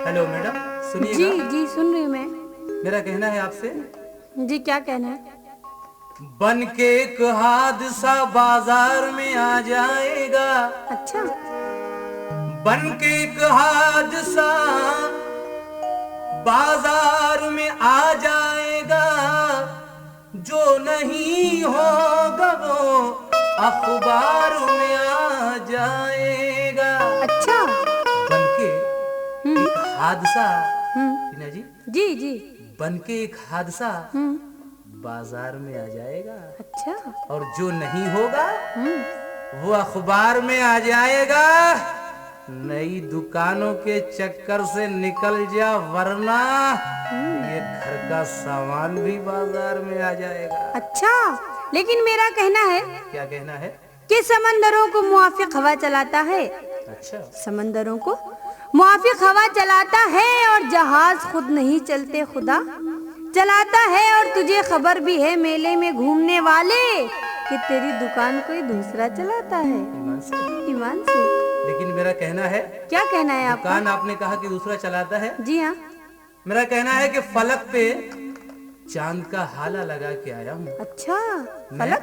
Hello madam, सुनिएगा। जी जी सुन रही हूँ मैं। मेरा कहना है आपसे, जी क्या कहना है? बन के एक हादसा बाजार में आ जाएगा। अच्छा बन के एक हादसा बाजार में आ जाएगा, जो नहीं होगा वो अखबार में आ जाएगा। अच्छा। बन के एक हादसा, हम्म। टीना जी, जी जी। बन के एक हादसा हम्म। बाजार में आ जाएगा, अच्छा। और जो नहीं होगा हम्म। वो अखबार में आ जाएगा। नई दुकानों के चक्कर से निकल जा, वरना ये घर का सामान भी बाजार में आ जाएगा। अच्छा, लेकिन मेरा कहना है क्या कहना है? कि समंदरों को मुआफिक हवा चलाता है। अच्छा, समंदरों को मुआफिक हवा चलाता है, और जहाज खुद नहीं चलते खुदा चलाता है। और तुझे खबर भी है मेले में घूमने वाले, कि तेरी दुकान कोई दूसरा चलाता है। ईमान से। ईमान से। लेकिन मेरा कहना है, क्या कहना है आपका? दुकान आपने कहा कि दूसरा चलाता है। जी हाँ। मेरा कहना है कि फलक पे चांद का हाला लगा के आया हूँ। अच्छा, मैं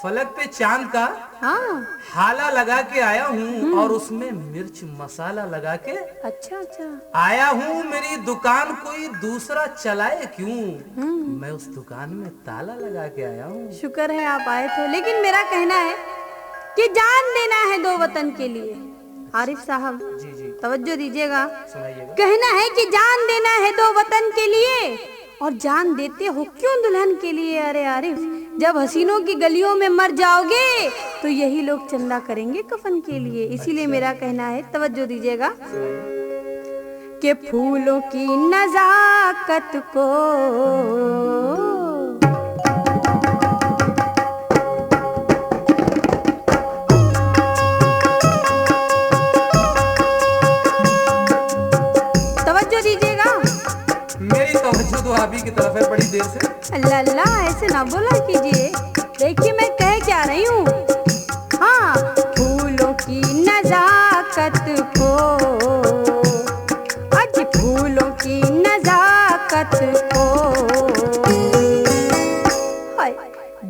फलक पे चांद का हाँ। हाला लगा के आया हूँ, और उसमें मिर्च मसाला लगा के अच्छा अच्छा। आया हूँ। मेरी दुकान कोई दूसरा चलाए क्यों, मैं उस दुकान में ताला लगा के आया हूँ। शुक्र है आप आए थे। लेकिन मेरा कहना है कि जान देना है दो वतन के लिए। आरिफ साहब जी जी, तवज्जो दीजिएगा। सुनाइएगा। कहना है कि जान देना है दो वतन के लिए, और जान देते हो क्यों दुल्हन के लिए? अरे आरिफ, जब हसीनों की गलियों में मर जाओगे तो यही लोग चंदा करेंगे कफन के लिए। इसीलिए मेरा कहना है, तवज्जो दीजिएगा, कि फूलों की नजाकत को तो आप ही की तरफ है बड़ी देर से। अल्लाह अल्लाह, ऐसे ना बोला कीजिए। देखिए मैं कह क्या रही हूँ। हाँ, फूलों की नजाकत को, आज फूलों की नजाकत को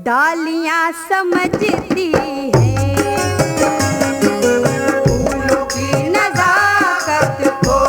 डालियाँ समझती हैं। फूलों की नजाकत को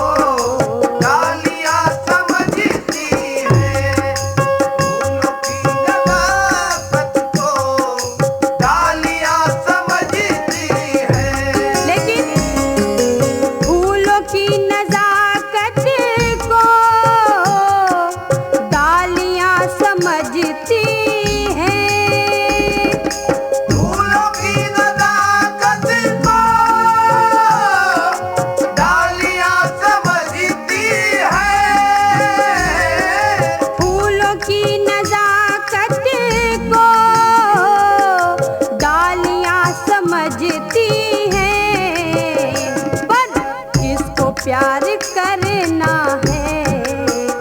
प्यार करना है।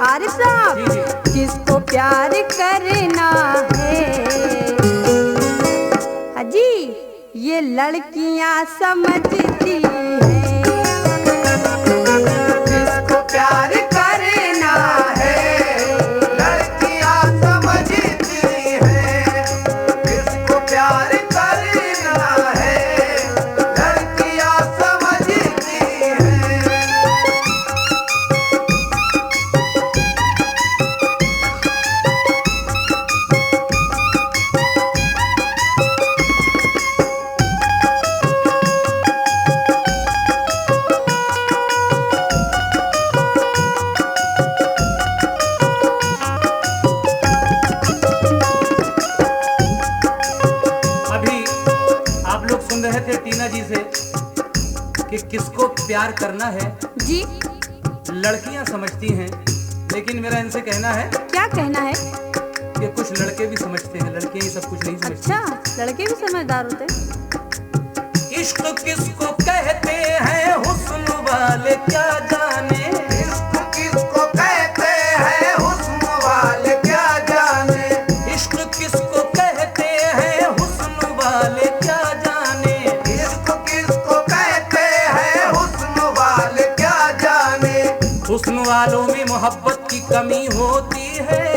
आरिफ साहब, किसको प्यार करना है? हाजी, ये लड़कियां समझती हैं। किसको प्यार करना है? लड़कियां समझती हैं। किसको प्यार करना है? लड़कियां समझती हैं। टीना जी से कि किसको प्यार करना है जी, लड़कियां समझती हैं। लेकिन मेरा इनसे कहना है, क्या कहना है? कि कुछ लड़के भी समझते हैं, लड़कियां ही सब कुछ नहीं समझती। अच्छा, लड़के भी समझदार होते हैं। इश्क किसको कहते हैं हुस्न वाले क्या जाने। इश्क किसको कहते हैं हुस्न वाले क्या जाने। इश्क किसको कहते हैं हुस्न वाले क्या जाने। इश्क किसको कहते हैं हुस्न वाले क्या जाने। हुस्न वालों में मोहब्बत की कमी होती है,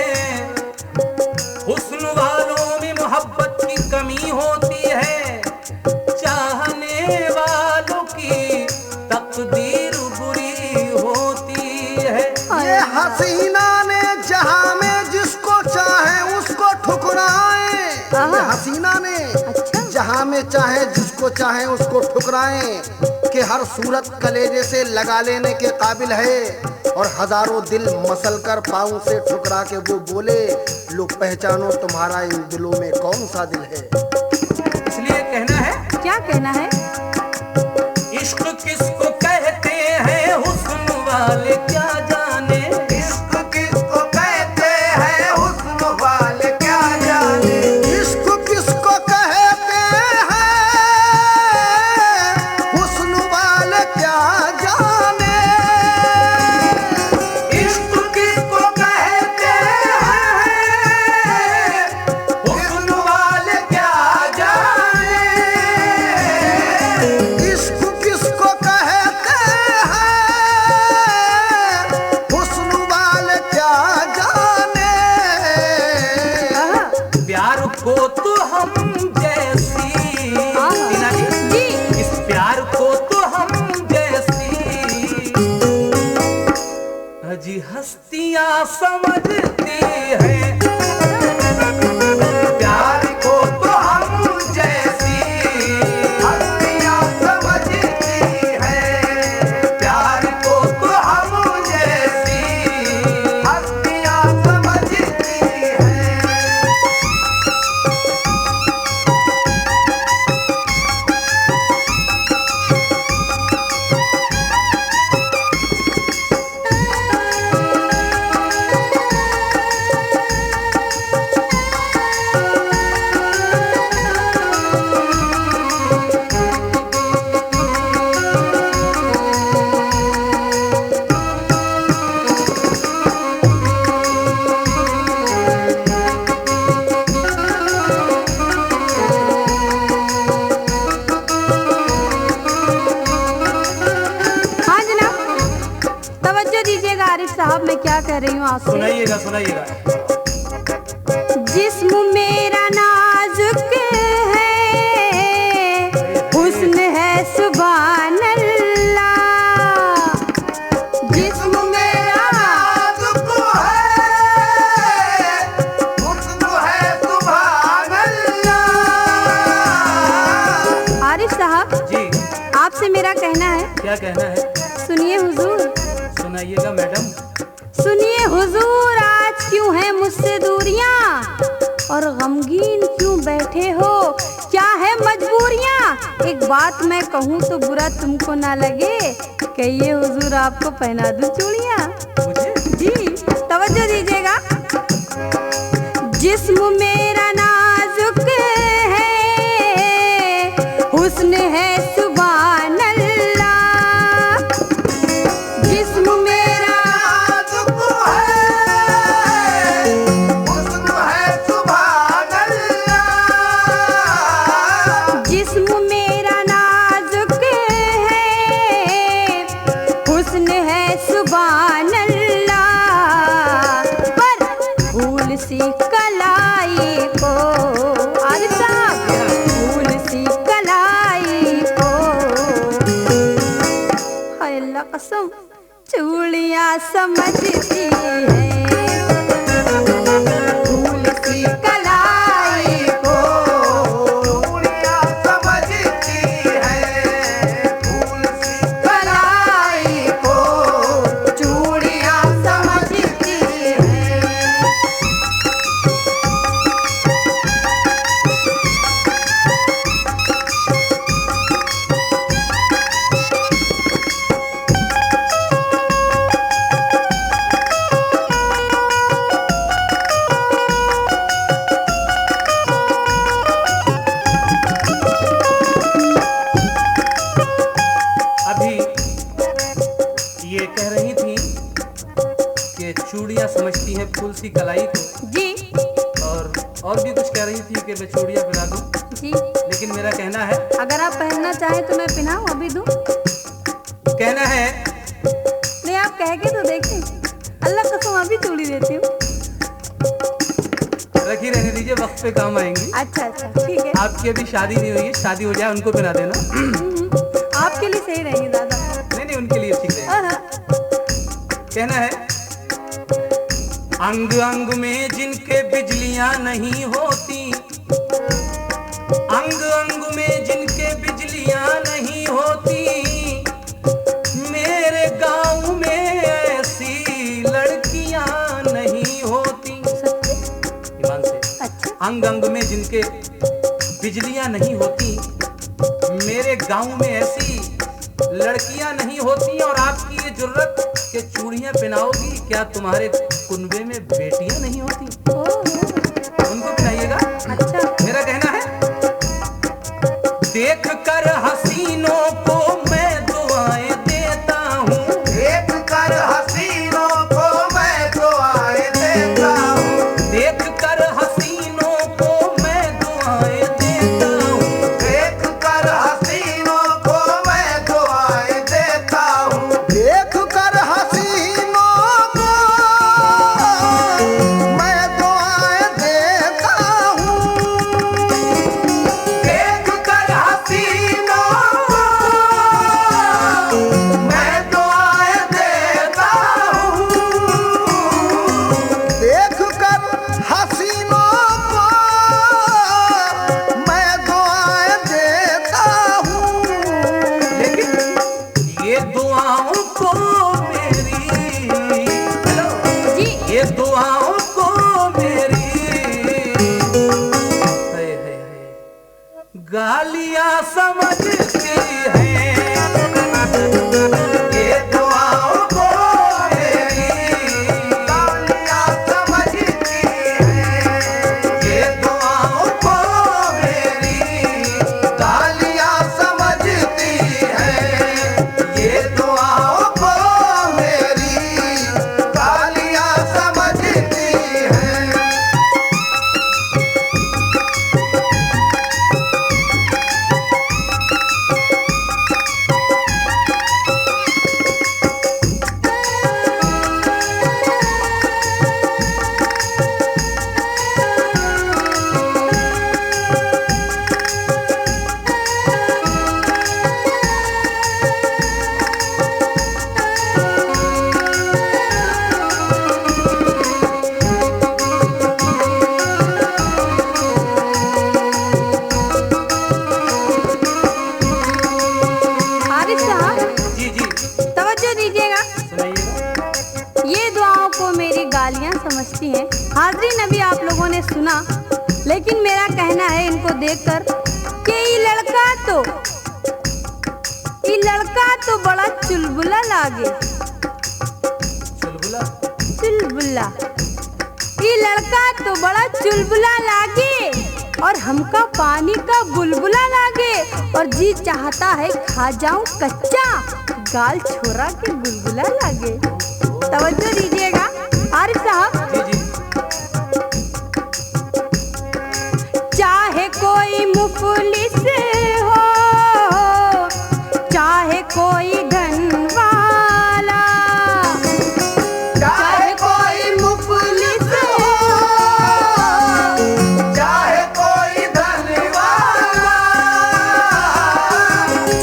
हुस्न वालों में मोहब्बत की कमी होती है, चाहने वालों की तकदीर बुरी होती है। ये हसीना ने जहां में जिसको चाहे उसको ठुकराए, ये हसीना ने अच्छा। जहां में चाहे जिसको चाहे उसको ठुकराए, कि हर सूरत कलेजे से लगा लेने के काबिल है, और हजारों दिल मसल कर पाँव से ठुकरा के वो बोले, लोग पहचानो तुम्हारा इन दिलों में कौन सा दिल है। इसलिए कहना है, क्या कहना है? इश्क किसको कहते हैं हुस्न वाले क्या जाने, इश्क किसको कहते हैं हुस्न वाले क्या जाने, इश्क किसको कहते हैं हुस्न वाले क्या जाने, इश्क किसको कहते हैं हुस्न वाले क्या जाने, इश्क किसको कहते हैं हुस्न वाले क्या जाने। प्यार को तो हम जैसी, टीना जी, जी इस प्यार को तो हम जैसी अजी हस्तियां समझती हैं, प्यार को तो हम जैसी हस्तियां समझती हैं, प्यार को तो हम जैसी हस्तियां समझती हैं। हाँ जनाब, तवज्जो दीजिएगा आरिफ साहब, मैं क्या कह रही हूँ आपसे। सुनाइएगा सुनाइएगा। जिस्म मेरा नाजुक है, हुस्न है सुभान अल्लाह, जिस्म मेरा नाजुक है, हुस्न है सुभान अल्लाह। आरिफ साहब, जी, आपसे मेरा कहना है, क्या कहना है? सुनिए हुजूर, सुनाइएगा मैडम। सुनिए हुजूर, आज क्यों है मुझसे दूरियां और गमगीन क्यों बैठे हो, क्या है मजबूरियां? एक बात मैं कहूँ तो बुरा तुमको ना लगे, कहिए हुजूर आपको पहना दूं चूड़ियां। मुझे जी तवज्जो दीजिएगा। जिस्म मेरा नाजुक है, हुस्न है सुभान अल्लाह, जिस्म मेरा नाजुक है, हुस्न है सुभान अल्लाह। जिस्म मेरा नाजुक है, हुस्न है सुभान अल्लाह, पर फूल सी कलाई को, आरिफ साहब, फूल सी कलाई को, हाय अल्लाह कसम, चूड़ियां समझती है, फूल सी कलाई को, चूड़ियां समझती है, फूल सी कलाई को, चूड़ियां समझती है। चूड़ियाँ समझती है फूल सी कलाई को, जी और भी कुछ कह रही थी कि मैं चूड़ियाँ पहना दूं, जी। लेकिन मेरा कहना है, अगर आप पहनना चाहें तो मैं पहनाऊं, अभी दूं? कहना है नहीं, आप कह के तो देखें। अल्लाह कसम अभी चूड़ी देती हूँ। रखी रहने दीजिए, वक्त पे काम आएंगी। अच्छा अच्छा ठीक है। आपकी अभी शादी नहीं हुई है, शादी हो जाए उनको पहना देना। आपके लिए सही रहेंगे दादा। नहीं नहीं, उनके लिए ठीक है। हाँ। कहना है, अंग अंग में जिनके बिजलियां नहीं होती, अंग अंग में जिनके बिजलियां नहीं होती, मेरे गांव में ऐसी लड़कियां नहीं होती। ईमान से। अच्छा। अंग अंग में जिनके बिजलियां नहीं होती, मेरे गांव में ऐसी लड़कियां नहीं होती। और आपकी ये जुर्रत के चूड़ियां पहनाओगी, क्या तुम्हारे कुनबे में बेटियां नहीं होती? उनको पहनाइएगा। अच्छा। मेरा कहना है, देख कर हसीनों को मैं दुआएं देता हूँ, देख कर हसीनों को मैं दुआएं देता हूँ, देख कर हसीनों को मैं दुआएं देता हूँ, देख कर हसीनों को मैं दुआएं देता हूँ, देख कर हसीनों को मैं दुआएं देता हूँ, देख कर हसीनों को मैं दुआएं देता हूँ, देख कर हसीनों को मैं दुआएं देता हूँ। लेकिन ये दुआओं को मेरी, हेलो, जी। ये दुआओं को मेरी गालियां समझती है, ये दुआओं को मेरी गालियां समझती है, ये दुआओं को मेरी गालियां समझती है, ये दुआओं को मेरी गालियां समझती है। आरिफ साहब जी जी, तवज्जो दीजिएगा। सुनाइएगा। ये दुआओं को मेरी गालियां समझती हैं। हाज़रीन, अभी आप लोगों ने सुना, लेकिन मेरा कहना है इनको देखकर कि ये लड़का तो बड़ा चुलबुला लागे। चुलबुला, चुलबुला, ये लड़का तो बड़ा चुलबुला लागे और हमका पानी का बुलबुला लागे, और जी चाहता है खा जाऊं कच्चा, गाल छोरा के गुलगुला लागे। तवज्जो दीजिएगा आरिफ साहब। जी जी, चाहे कोई मुफलिस हो, चाहे कोई धन वाला, चाहे कोई मुफलिस हो, चाहे कोई धनवाला,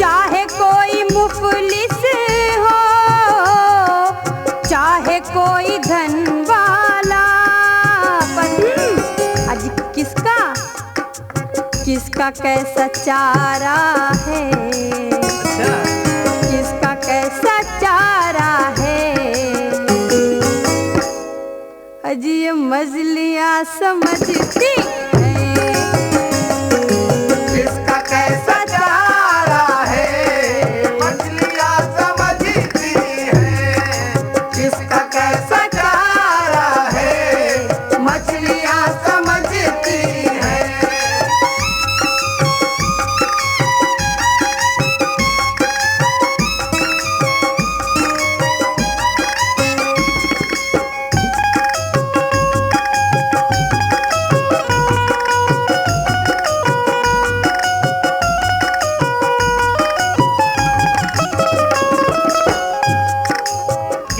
चाहे कोई मुफलिस हो, चाहे कोई धन वाला, पर आज किसका कैसा चारा है, अच्छा, किसका कैसा चारा है, अजी ये मजलियां समझती हैं। इसका कैसा चारा है, मछलियाँ समझती है, इसका कैसा चारा है, मछलियाँ समझती है।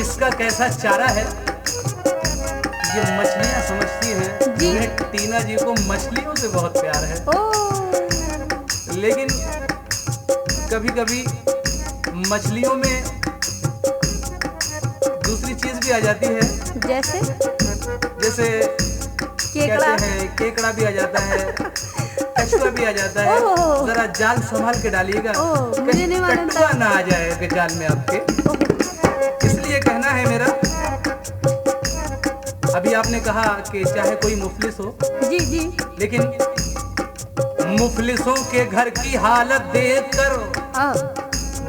किसका कैसा चारा है ये मछलियां समझती हैं। जी। उन्हें टीना जी को मछलियों से बहुत प्यार है, ओ लेकिन कभी कभी मछलियों में दूसरी चीज भी आ जाती है, जैसे जैसे केकड़ा। कहते हैं केकड़ा भी आ जाता है, कछुआ भी आ जाता है। ओह। जरा जाल संभाल के डालिएगा, ओह, मुझे कहीं नहीं मालूम था। कछुआ ना आ जाए जाल में आपके। इसलिए कहना है मेरा, अभी आपने कहा कि चाहे कोई मुफलिस हो, जी जी। लेकिन मुफलिसों के घर की हालत देखकर आ,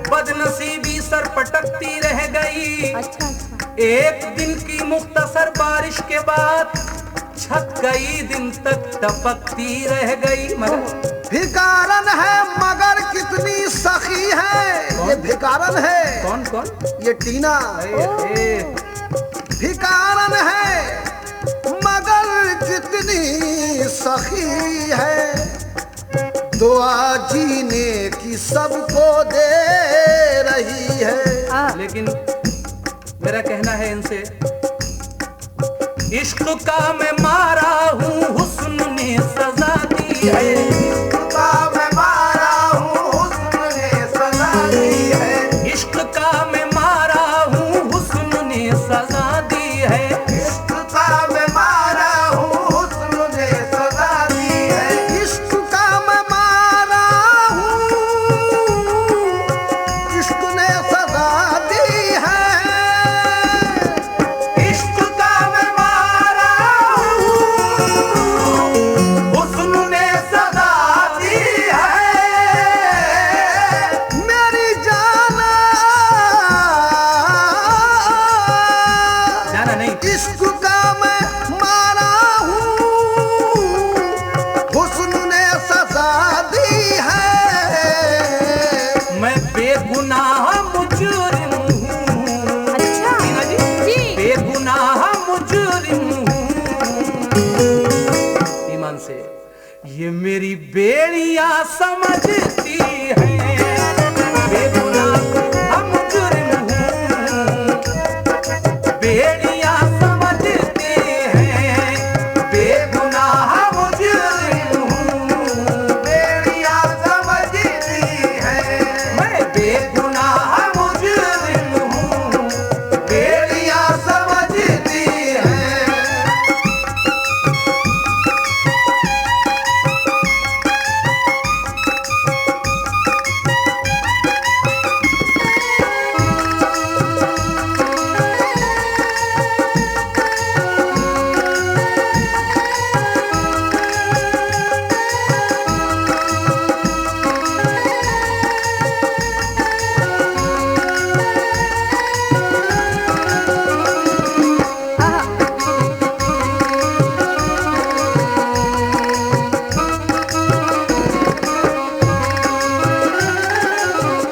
बदनसीबी सर पटकती रह गई। अच्छा अच्छा। एक दिन की मुख्तसर बारिश के बाद छत कई दिन तक टपकती रह गई। मगर भिकारन है मगर कितनी सखी है। ये भिकारन है, कौन कौन? ये टीना। भिकारन है मगर कितनी सखी है। दुआ जीने की सबको दे रही है। लेकिन मेरा कहना है इनसे, इश्क का मैं मारा हूँ हुस्न ने सजा दी है। इश्क का मैं मारा हूँ हुस्न ने सजा दी है। इश्क का मैं मारा हूँ हुस्न ने सजा दी है। इश्क का मैं मारा हूँ हुस्न ने सजा दी है। इश्क का मैं मारा हूँ, इश्क ने सजा दी है। इश्क का मैं मारा हूँ हुस्न ने सजा दी है। मेरी जाना जाना नहीं, इश्क का मैं मारा हूँ, हुस्न ने सजा दी है। मैं बेगुनाह मुजरिम हूँ। अच्छा टीना जी, जी। बेगुनाह मुजरिम हूँ। ईमान से ये मेरी बेड़ियां समझती हैं। बेगुनाह मुजरिम हूँ। बेड़ियां समझती हैं। बेगुनाह मुजरिम हूँ। बेड़ियां समझती है। मैं बेगुनाह मुजरिम हूँ। बेड़ियां समझती है।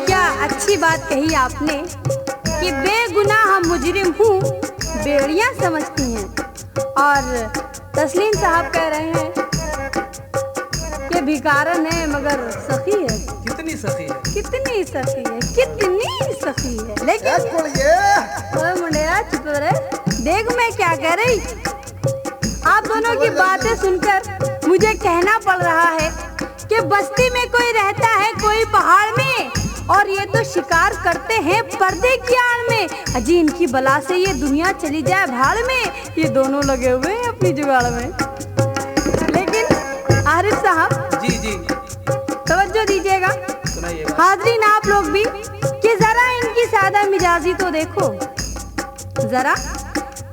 क्या अच्छी बात कही आपने कि बेगुनाह मुजरिम हूँ, बेड़ियां समझती हैं। और तस्लीम साहब कह रहे हैं कि भिकारन है मगर सखी है। कितनी सखी है। कितनी सखी है, कितनी सखी है। लेकिन कुड़िए ओए मुंडेरा चुप रहे, देख मैं क्या कह रही। आप दोनों की बातें सुनकर मुझे कहना पड़ रहा है कि बस्ती में कोई रहता है, कोई पहाड़ में, और ये तो शिकार करते हैं पर्दे की आड़ में। अजी इनकी बला से ये दुनिया चली जाए भाड़ में, ये दोनों लगे हुए हैं अपनी जुगाड़ में। लेकिन आरिफ साहब जी जी, तवज्जो दीजिएगा, सुनाइएगा। हाजरीन आप लोग भी, कि जरा इनकी सादा मिजाजी तो देखो, जरा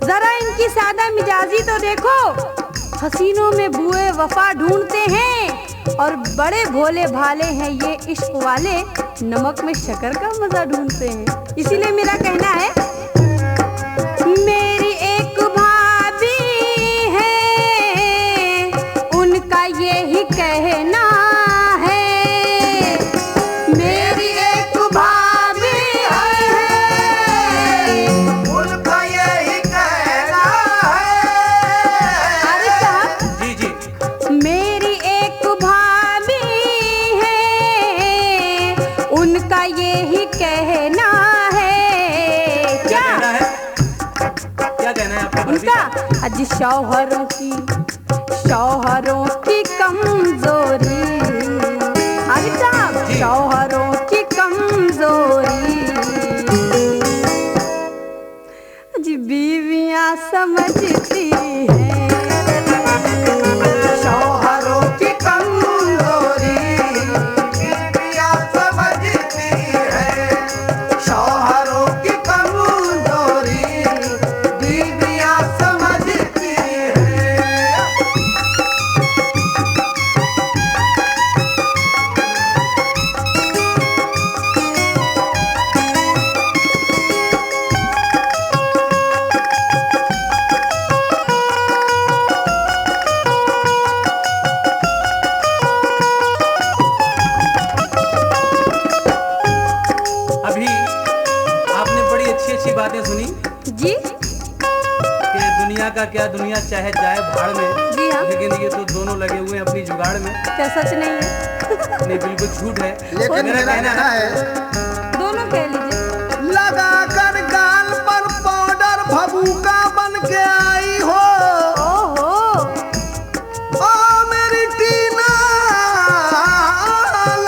जरा इनकी सादा मिजाजी तो देखो। हसीनों में बुए वफा ढूंढते हैं और बड़े भोले भाले हैं ये इश्क वाले, नमक में शक्कर का मजा ढूंढते हैं। इसीलिए मेरा कहना है, मेरी एक भाभी है, उनका यही कहना है। मेरी एक भाभी है, उनका यही कहना है। आरिफ साहब, जी जी, मेरी एक भाभी है, उनका यही कहना है। का अज शौहरों की कमजोरी। आगे साहब, जी। शौहरों की कमजोरी जी बीवियां समझती हैं। शौहरों की कमजोरी बीवियां समझती है। शौहरों की कमजोरी बीवियां समझती है। अभी आपने बड़ी अच्छी अच्छी बातें सुनी जी कि दुनिया का क्या, दुनिया चाहे जाए भाड़ में, जी हाँ, लेकिन ये तो दोनों लगे हुए हैं अपनी जुगाड़ में। क्या सच नहीं है? नहीं, बिल्कुल झूठ है। लेकिन मेरा मेरा कहना कहना है, है, दोनों कह लीजिए। लगा कर गाल पर पाउडर भभूका बन के आई हो। ओहो, ओ मेरी टीना,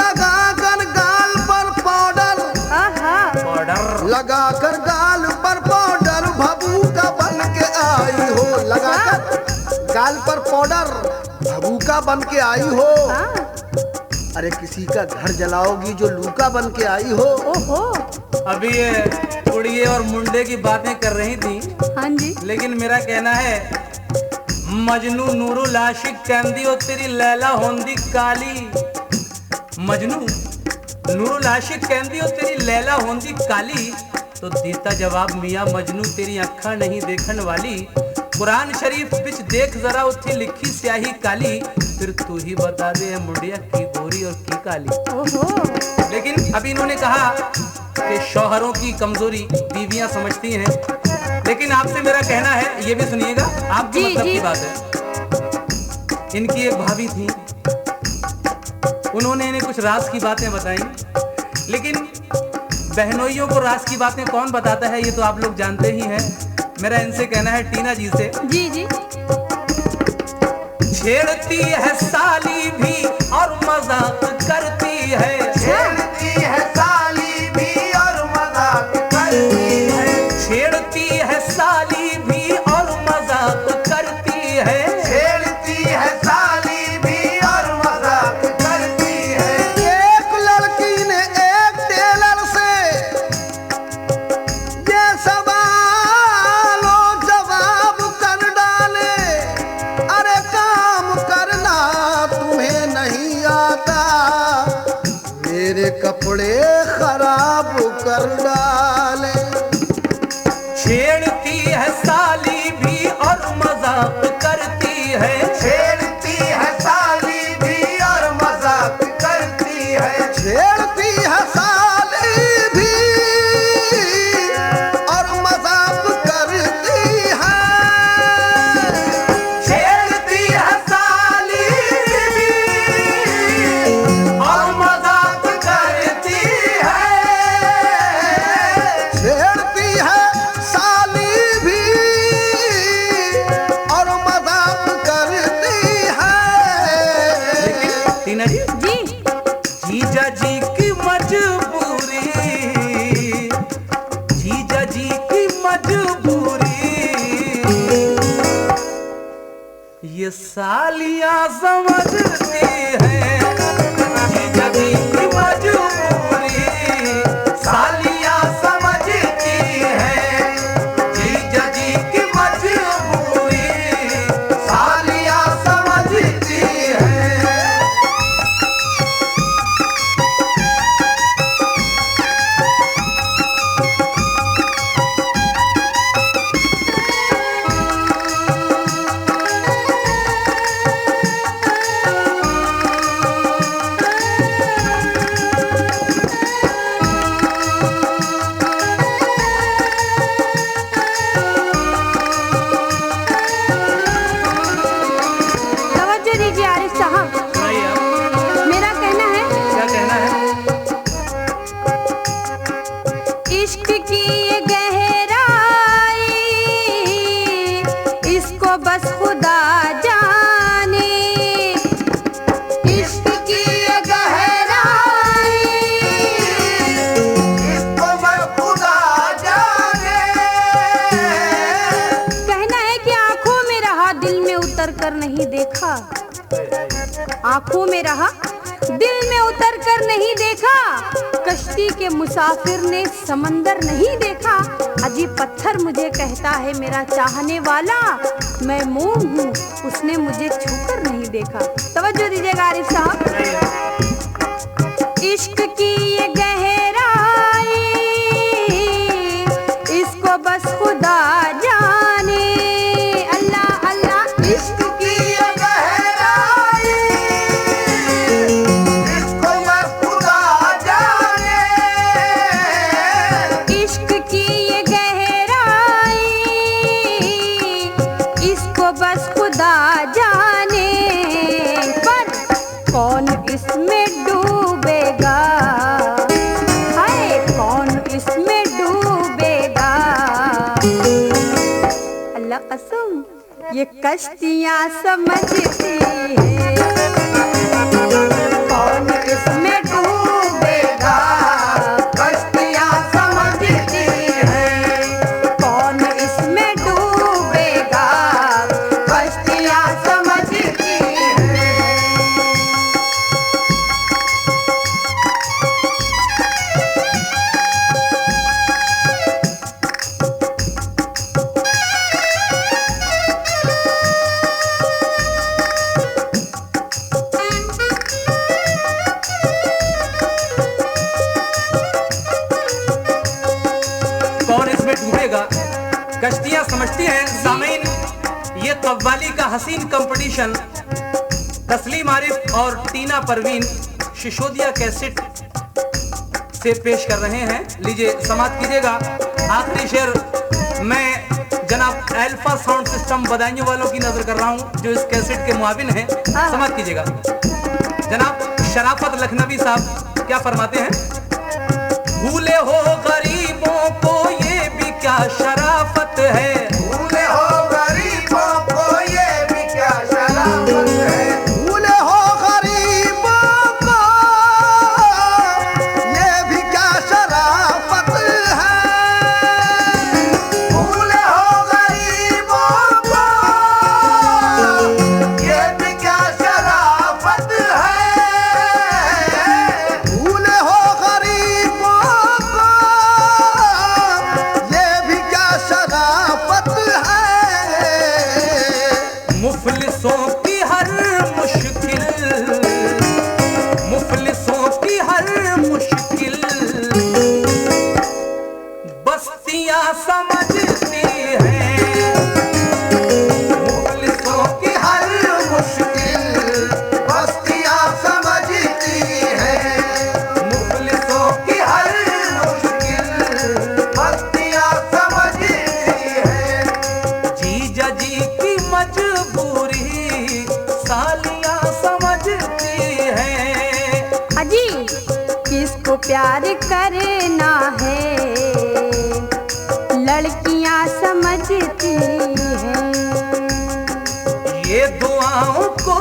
लगा कर गाल पर पाउडर, आहा, ऑर्डर। लगा कर गाल पर पाउडर भभूका बन के आई हो। लगा कर गाल पर पाउडर भभूका बन के आई हो। हाँ, अरे किसी का घर जलाओगी जो लूका बन के आई हो। ओहो, अभी ये कुड़िए और मुंडे की बातें कर रही थी, हाँ जी, लेकिन मेरा कहना है मजनू नूरुल आशिक कहंदी ओ तेरी लैला होंदी काली। मजनू नूरुल आशिक कहंदी ओ तेरी लैला होंदी काली, तो देता जवाब मियाँ मजनू तेरी अखा नहीं देखन वाली। कुरान शरीफ बिच देख जरा उत्थी लिखी स्याही काली, फिर तू ही बता दे मुंडिया की गोरी और की काली। ओहो, लेकिन अभी इन्होंने कहा कि शौहरों की कमजोरी बीवियां समझती हैं, लेकिन आपसे मेरा कहना है, ये भी सुनिएगा, आपके जी, मतलब जी। की बात है। इनकी एक भाभी थी, उन्होंने इन्हें कुछ राज की बातें बताई, लेकिन बहनोइयों को राज की बातें कौन बताता है ये तो आप लोग जानते ही हैं। मेरा इनसे कहना है, टीना जी से, जी जी, छेड़ती है साली भी और मजाक करती है। छेड़ती है साली भी और मजाक करती है। छेड़ती है साली भी और मजाक करती है। छेड़ती है साली भी और मजाक करती है। एक लड़की ने एक टेलर से ये सवालों जवाब कर डाले, अरे काम करना तुम्हें नहीं आता, मेरे कपड़े खराब कर डाले। छेड़ती है साली भी और मजाक करती है। छेड़ती है साली भी और मजाक करती है। छेड़ती है साली भी और मजाक करती है। छेड़ती है साली भी और मजाक करती है। छेड़ती है साली भी और मजाक करती है। लेकिन टीना जी, जी, जीजा जी की मजबूरी, जीजा जी की मजबूरी, ये सालियां समझती हैं। जीजा जी की मजबूरी सालियां समझती हैं। जीजा जी की मजबूरी सालियां समझती है। आंखों में रहा, दिल में उतर कर नहीं देखा। कश्ती के मुसाफिर ने समंदर नहीं देखा। अजीब पत्थर मुझे कहता है मेरा चाहने वाला, मैं मोम हूँ उसने मुझे छूकर नहीं देखा। तवज्जो दीजिएगा आरिफ साहब। इश्क की ये गहराई इसको बस खुदा जाने। अल्लाह अल्लाह। इश्क की ये गहराई इसको बस खुदा जाने। इश्क की ये गहराई इसको बस खुदा जाने। पर कौन इसमें डूबेगा, हाय कौन इसमें डूबेगा। अल्लाह कसम ये कश्तियाँ समझती है, कौन इसमें डूबेगा। कश्तियाँ समझती है, कौन इसमें डूबेगा। कश्तियाँ समझती है। कौन इसमें डूबेगा, कश्तियां समझती हैं। सामीन, ये कव्वाली का हसीन कंपटीशन तस्लीम आरिफ और टीना परवीन शिशोदिया कैसेट से पेश कर रहे हैं। लीजिए समाप्त कीजिएगा। आखिरी शेर मैं जनाब अल्फा साउंड सिस्टम बदायूं वालों की नजर कर रहा हूं, जो इस कैसेट के मुआविन हैं। समाप्त कीजिएगा। जनाब शराफत लखनवी साहब क्या फरमाते हैं? भूले हो गरीबों को ये भी क्या शराफत है। भूले हो गरीबों को ये भी क्या शराफत है। भूले हो गरीबों को ये भी क्या शराफत है। भूले हो गरीबों को ये भी क्या शराफत है। भूले हो गरीबों को ये भी क्या शराफत है। मुफलिसों की हर मुश्किल, मुफलिसों की हर मुश्किल बस्तियां समझती हैं। मुफलिसों की हर मुश्किल बस्तियां समझती है। मुफलिसों की हर मुश्किल बस्तियां समझती है। जीजा जी की मजबूरी सालियां समझती हैं। अजी किसको प्यार करना है लड़कियां समझती हैं। ये दुआओं को